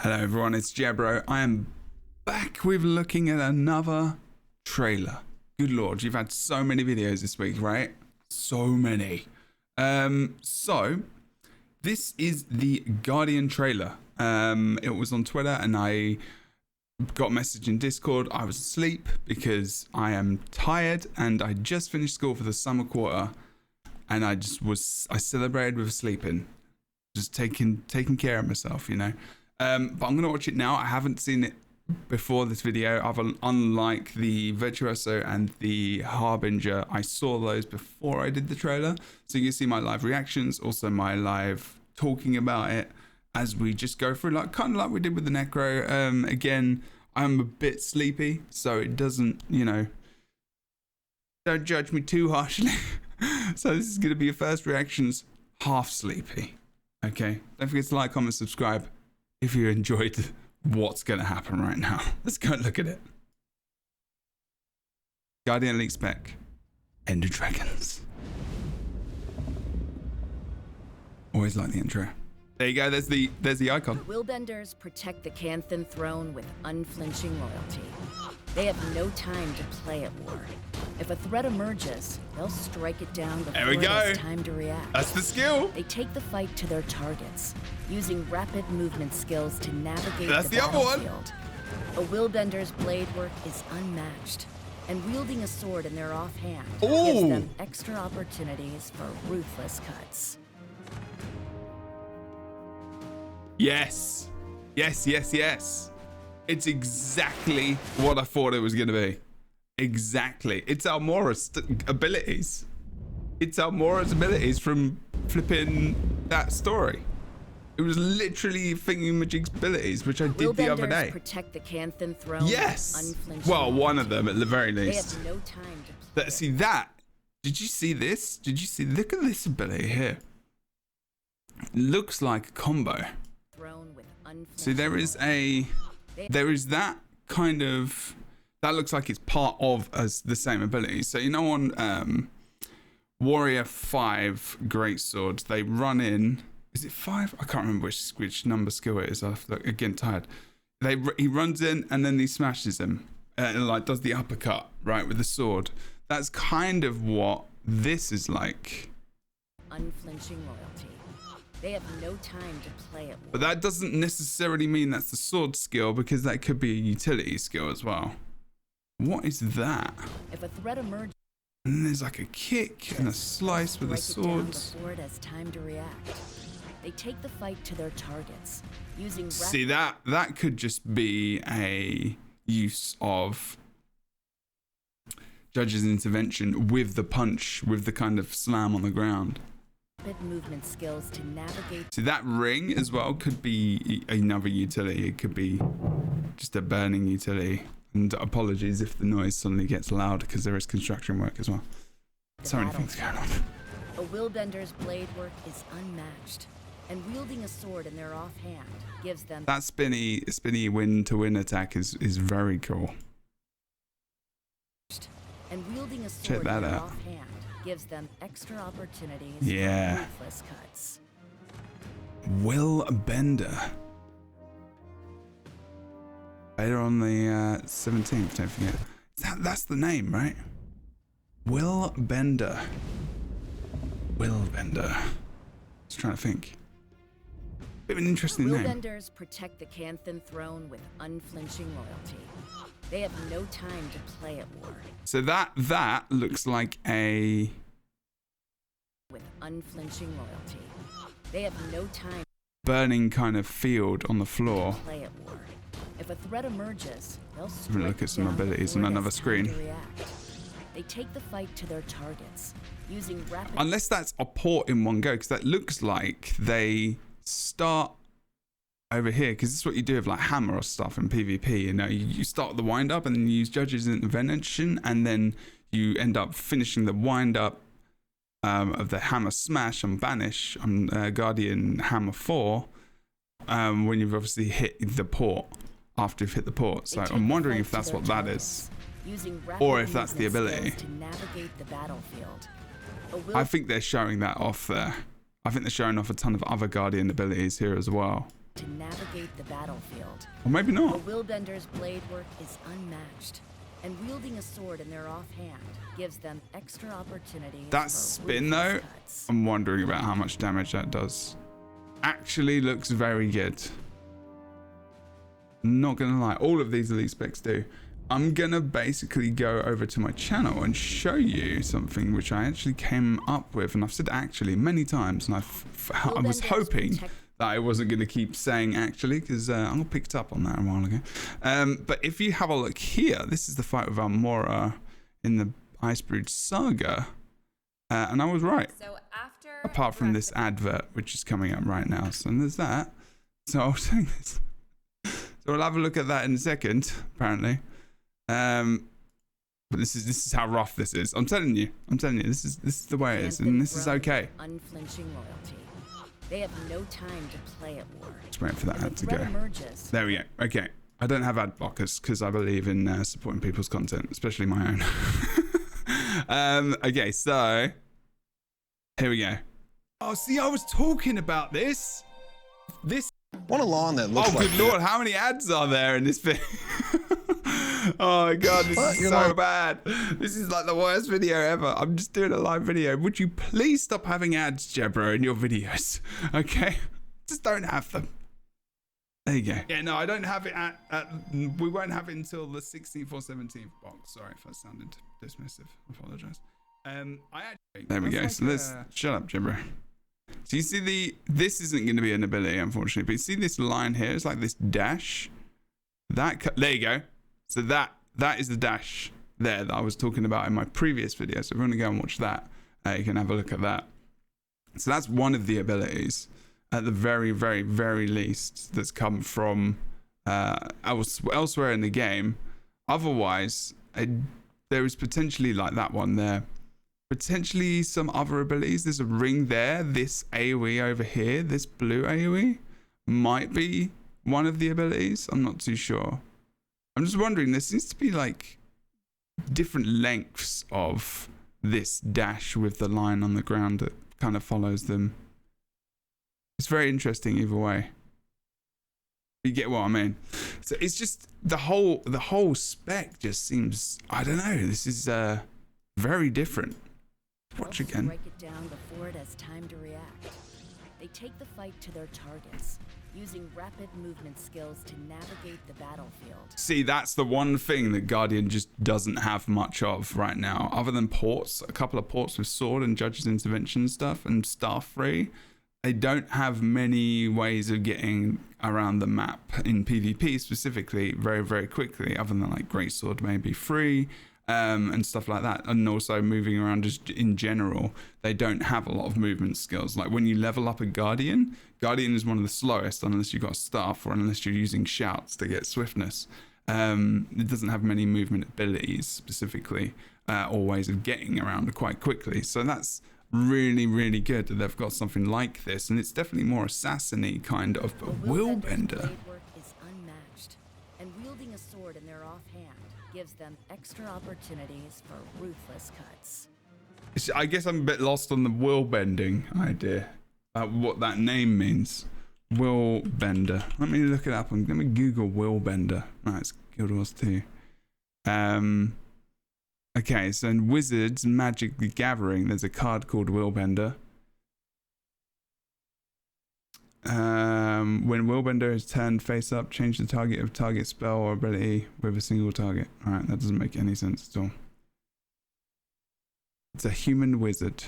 Hello everyone, it's Jebro. I am back with looking at another trailer. Good lord, you've had so many videos this week, right? So many. So this is the Guardian trailer. It was on Twitter and I got a message in Discord. I was asleep because I am tired and I just finished school for the summer quarter and I celebrated with sleeping. Just taking care of myself, you know. But I'm going to watch it now. I haven't seen it before this video. Unlike the Virtuoso and the Harbinger, I saw those before I did the trailer. So you can see my live reactions, also my live talking about it as we just go through, kind of like we did with the Necro. Again, I'm a bit sleepy, so it doesn't, you know, don't judge me too harshly. So this is going to be your first reactions, half sleepy. Okay, don't forget to like, comment, subscribe if you enjoyed what's going to happen right now. Let's go and look at it. Guardian League spec. Ender Dragons. Always like the intro. There you go, there's the icon. WillBenders protect the Canthan throne with unflinching loyalty. They have no time to play at war. If a threat emerges, they'll strike it down before it has time to react. That's the skill. They take the fight to their targets, using rapid movement skills to navigate That's the battlefield. A WillBender's blade work is unmatched, and wielding a sword in their offhand gives them extra opportunities for ruthless cuts. Yes. Yes, yes, yes. It's exactly what I thought it was going to be. Exactly. It's Almora's abilities. It's Almora's abilities from flipping that story. It was literally Thingamajig's abilities, which I did the other day. Protect the Canthan throne. Yes. Well, one of them at the very least. They have no time to play. See that? Did you see this? Did you see? Look at this ability here. It looks like a combo. See, there is that kind of, that looks like it's part of as the same ability. So you know on Warrior 5 Greatsword, they run in, is it 5? I can't remember which number skill it is. I'm again tired. He runs in and then he smashes him and like does the uppercut right with the sword. That's kind of what this is like. Unflinching loyalty. They have no time to play at war. But that doesn't necessarily mean that's the sword skill, because that could be a utility skill as well. What is that? If a threat emerges, and then there's like a kick and a slice with a sword. Before it has time to react. They take the fight to their targets, using. See, that could just be a use of Judge's intervention with the punch, with the kind of slam on the ground. Movement skills to navigate. See, that ring as well could be another utility. It could be just a burning utility. And apologies if the noise suddenly gets loud, because there is construction work as well. So many things going on. A WillBender's blade work is unmatched, and wielding a sword in their offhand gives them. That spinny win-to-win attack is very cool. And wielding a sword Check that in their out. offhand gives them extra opportunities for ruthless cuts. WillBender. Later on the 17th, don't forget. That's the name, right? WillBender. WillBender. Just trying to think. Bit of an interesting name. WillBenders protect the Canthan throne with unflinching loyalty. They have no time to play at war. So that looks like a... With unflinching loyalty. They have no time. Burning kind of field on the floor. To play at war. If a threat emerges, they'll strike look at some abilities on another screen. They take the fight to their targets, using rapid. Unless that's a port in one go, because that looks like they start over here, because this is what you do with like hammer or stuff in PvP. You know, you start the wind up and then you use Judge's intervention, and then you end up finishing the wind up of the hammer smash on Banish on Guardian Hammer 4 when you've obviously hit the port, after you've hit the port. So I'm wondering if that's what that is, or if that's the ability. To navigate the battlefield. I think they're showing that off there. I think they're showing off a ton of other Guardian abilities here as well. to navigate the battlefield. Or maybe The not. WillBender's blade work is unmatched, and wielding a sword in their offhand gives them extra opportunities. That for spin ruthless though, cuts. I'm wondering about how much damage that does. Actually looks very good. Not gonna lie, all of these elite specs do. I'm gonna basically go over to my channel and show you something which I actually came up with, and I've said actually many times, and I was hoping that I wasn't gonna keep saying actually, because I picked up on that a while ago. But if you have a look here, this is the fight with Almora in the Icebrood Saga, and I was right. So after Apart from this advert, which is coming up right now, so there's that. So I was saying this. So we'll have a look at that in a second, apparently. But this is how rough this is. I'm telling you, this is the way it is, and this is okay. Unflinching loyalty. They have no time to play at war. Just wait for that If ad a to threat go. emerges, There we go. Okay, I don't have ad blockers because I believe in supporting people's content, especially my own. Okay, so here we go. Oh, see, I was talking about this. Want a lawn that looks Oh, like good lord, how many ads are there in this thing? Oh my god, this is You're so not- bad. This is like the worst video ever. I'm just doing a live video. Would you please stop having ads, Jebro, in your videos? Okay? Just don't have them. There you go. Yeah, no, I don't have it we won't have it until the 16th or 17th box. Sorry if I sounded dismissive. I apologize. There we go. So let's shut up, Jebro. So you see this isn't going to be an ability, unfortunately, but you see this line here? It's like this dash. There you go. So that is the dash there that I was talking about in my previous video. So if you want to go and watch that, you can have a look at that. So that's one of the abilities, at the very, very, very least, that's come from elsewhere in the game. Otherwise, there is potentially, like that one there, potentially some other abilities. There's a ring there. This AoE over here, this blue AoE, might be one of the abilities. I'm not too sure. I'm just wondering, there seems to be like different lengths of this dash with the line on the ground that kind of follows them. It's very interesting either way. You get what I mean? So it's just the whole spec just seems, I don't know, this is very different. Watch they'll again. strike it down before it has time to react. They take the fight to their targets, using rapid movement skills to navigate the battlefield. See, that's the one thing that Guardian just doesn't have much of right now, other than ports, a couple of ports with sword and judge's intervention stuff and staff free. They don't have many ways of getting around the map in PvP specifically very, very quickly, other than like greatsword maybe free and stuff like that. And also moving around just in general, they don't have a lot of movement skills. Like when you level up a Guardian is one of the slowest unless you've got staff or unless you're using shouts to get swiftness. It doesn't have many movement abilities specifically or ways of getting around quite quickly. So that's really, really good that they've got something like this, and it's definitely more assassin-y kind of The Willbender. blade work is unmatched, and wielding a sword in their offhand gives them extra opportunities for ruthless cuts. I guess I'm a bit lost on the will bending idea, what that name means. Willbender. Let me look it up. Let me Google Willbender. Right, it's Guild Wars 2. Okay, so in Wizards Magic the Gathering, there's a card called Willbender. When Willbender is turned face up, change the target of target spell or ability with a single target. Alright, that doesn't make any sense at all. It's a human wizard.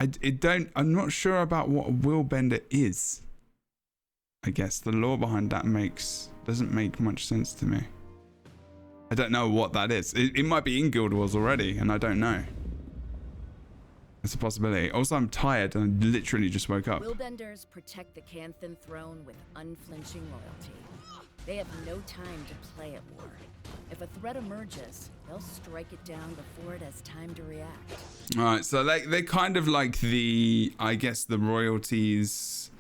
I'm not sure about what a Willbender is. I guess the lore behind that doesn't make much sense to me. I don't know what that is. It might be in Guild Wars already, and I don't know. It's a possibility. Also, I'm tired, and I literally just woke up. Willbenders protect the Canthan throne with unflinching loyalty. They have no time to play at war. If a threat emerges, they'll strike it down before it has time to react. All right, so they kind of like I guess the royalties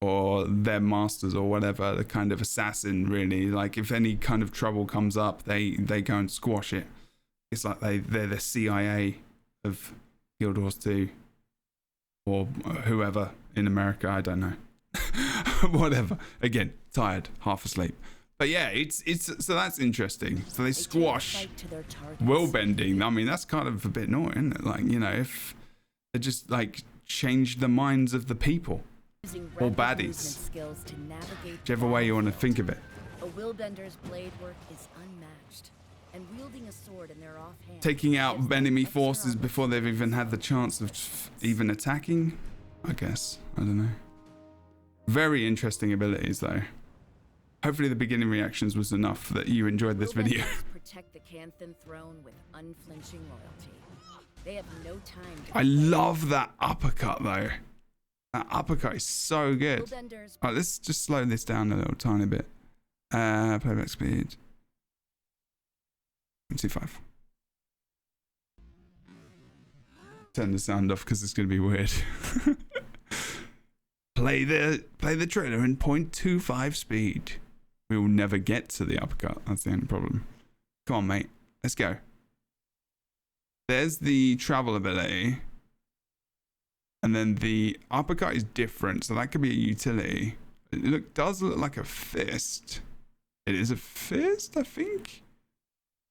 or their masters or whatever, the kind of assassin really. Like if any kind of trouble comes up, they go and squash it. It's like they're the CIA of Guild Wars 2 or whoever in America, I don't know. Whatever. Again, tired, half asleep. But yeah, it's so that's interesting. So they squash will bending. I mean, that's kind of a bit naughty, isn't it? Like, you know, if they just like change the minds of the people or baddies, whichever way you want to think of it. A WillBender's blade work is unmatched, and wielding a sword in their offhand, taking out enemy forces before they've even had the chance of even attacking, I guess. I don't know. Very interesting abilities though. Hopefully the beginning reactions was enough that you enjoyed this video. Protect the Canthan throne with unflinching loyalty. They have no time to I love that uppercut though. That uppercut is so good. Alright, let's just slow this down a little tiny bit. Playback speed 25. Turn the sound off because it's going to be weird. play the trailer in 0.25 speed. We will never get to the uppercut. That's the only problem. Come on, mate. Let's go. There's the travel ability. And then the uppercut is different. So that could be a utility. It does look like a fist. It is a fist, I think.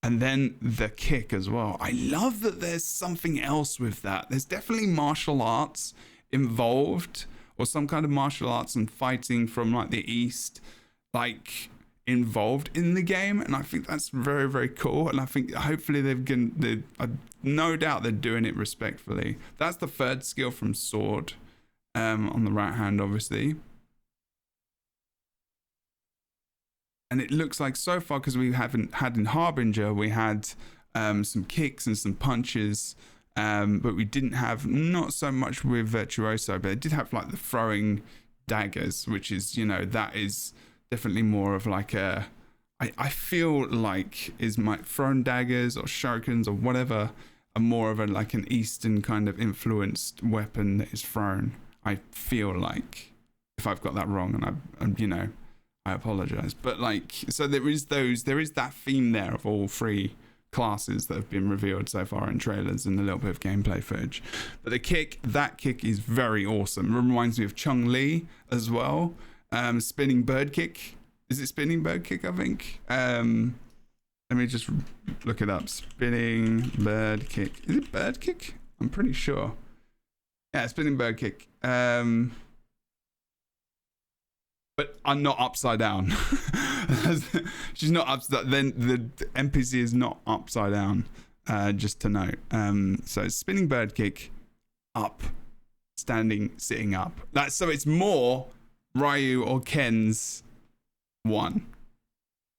And then the kick as well. I love that there's something else with that. There's definitely martial arts involved, or some kind of martial arts and fighting from like the East, like involved in the game. And I think that's very, very cool. And I think hopefully no doubt they're doing it respectfully. That's the third skill from sword, on the right hand, obviously. And it looks like so far, because we haven't had in Harbinger, we had some kicks and some punches, but we didn't have, not so much with Virtuoso, but it did have like the throwing daggers, which is, you know, that is definitely more of like a, I feel like is my thrown daggers or shurikens or whatever are more of a like an Eastern kind of influenced weapon that is thrown. I feel like, if I've got that wrong, and I'm you know, I apologize, but like, so there is that theme there of all three classes that have been revealed so far in trailers and a little bit of gameplay footage. But that kick is very awesome. It reminds me of Chung-Li as well. Spinning bird kick. Is it spinning bird kick? I think. Let me just look it up. Spinning bird kick. Is it bird kick? I'm pretty sure. Yeah, spinning bird kick. But I'm not upside down. She's not upside. Then the NPC is not upside down. Just to note. So spinning bird kick, up, standing, sitting up. So it's more Ryu or Ken's one,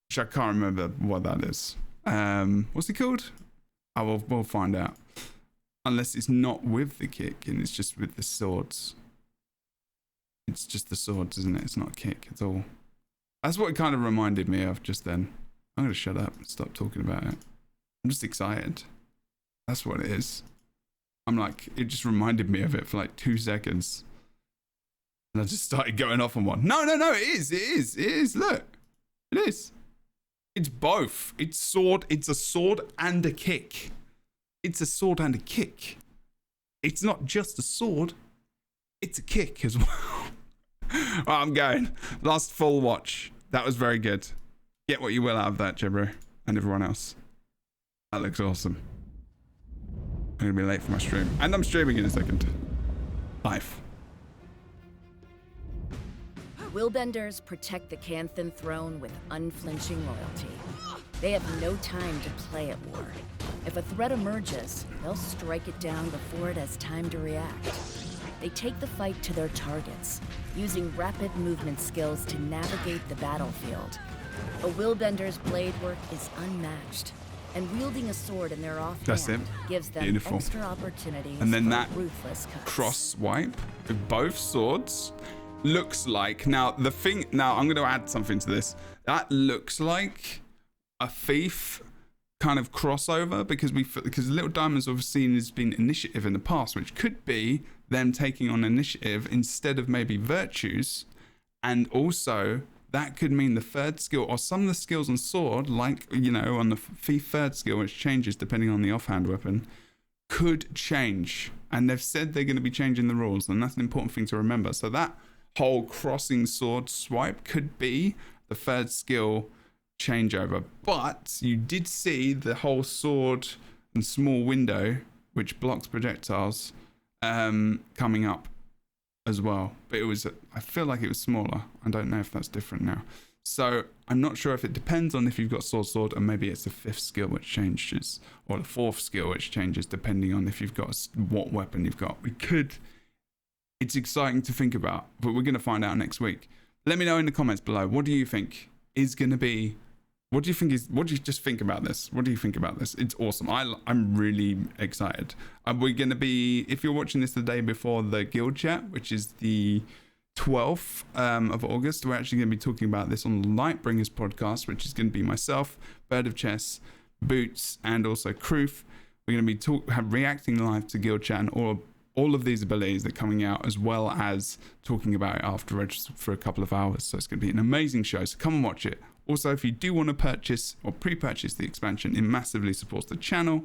which I can't remember what that is. What's it called? We'll find out. Unless it's not with the kick and it's just with the swords. It's just the swords, isn't it? It's not a kick at all. That's what it kind of reminded me of just then. I'm going to shut up and stop talking about it. I'm just excited. That's what it is. I'm like, it just reminded me of it for like 2 seconds. And I just started going off on one. No, it is. Look. It is. It's both. It's a sword and a kick. It's a sword and a kick. It's not just a sword. It's a kick as well. Well, I'm going. Last full watch. That was very good. Get what you will out of that, Jebro, and everyone else. That looks awesome. I'm going to be late for my stream. And I'm streaming in a second. Live. WillBenders protect the Canthan throne with unflinching loyalty. They have no time to play at war. If a threat emerges, they'll strike it down before it has time to react. They take the fight to their targets, using rapid movement skills to navigate the battlefield. A WillBender's blade work is unmatched, and wielding a sword in their offhand gives them extra opportunities and then for that ruthless cuts. Cross swipe with both swords looks like, now I'm going to add something to this. That looks like a Thief kind of crossover, because Little Diamonds we've seen has been initiative in the past, which could be them taking on initiative instead of maybe virtues. And also that could mean the third skill, or some of the skills on sword, like, you know, on the Thief third skill, which changes depending on the offhand weapon, could change. And they've said they're going to be changing the rules, and that's an important thing to remember. So that whole crossing sword swipe could be the third skill changeover. But you did see the whole sword and small window, which blocks projectiles, coming up as well. But I feel like it was smaller. I don't know if that's different now. So I'm not sure if it depends on if you've got sword, and maybe it's the 5th skill which changes, or the 4th skill which changes, depending on if you've got what weapon you've got. It's exciting to think about, but we're going to find out next week. Let me know in the comments below. What do you think is going to be? What do you just think about this? What do you think about this? It's awesome. I'm really excited. We're going to be, if you're watching this the day before the guild chat, which is the 12th of August, we're actually going to be talking about this on the Lightbringers podcast, which is going to be myself, Bird of Chess, Boots, and also Kroof. We're going to be reacting live to guild chat and all of these abilities that are coming out, as well as talking about it afterwards for a couple of hours. So it's going to be an amazing show. So come and watch it. Also, if you do want to purchase or pre-purchase the expansion, it massively supports the channel.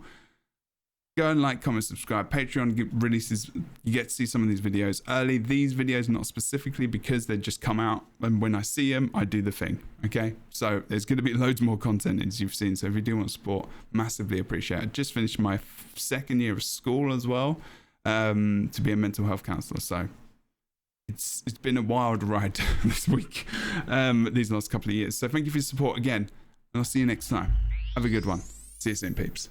Go and like, comment, subscribe. Patreon releases, you get to see some of these videos early. These videos not specifically because they just come out, and when I see them, I do the thing. Okay, so there's going to be loads more content as you've seen. So if you do want support, massively appreciate it. I just finished my 2nd year of school as well, to be a mental health counsellor. So it's been a wild ride this week, these last couple of years. So thank you for your support again, and I'll see you next time. Have a good one. See you soon, peeps.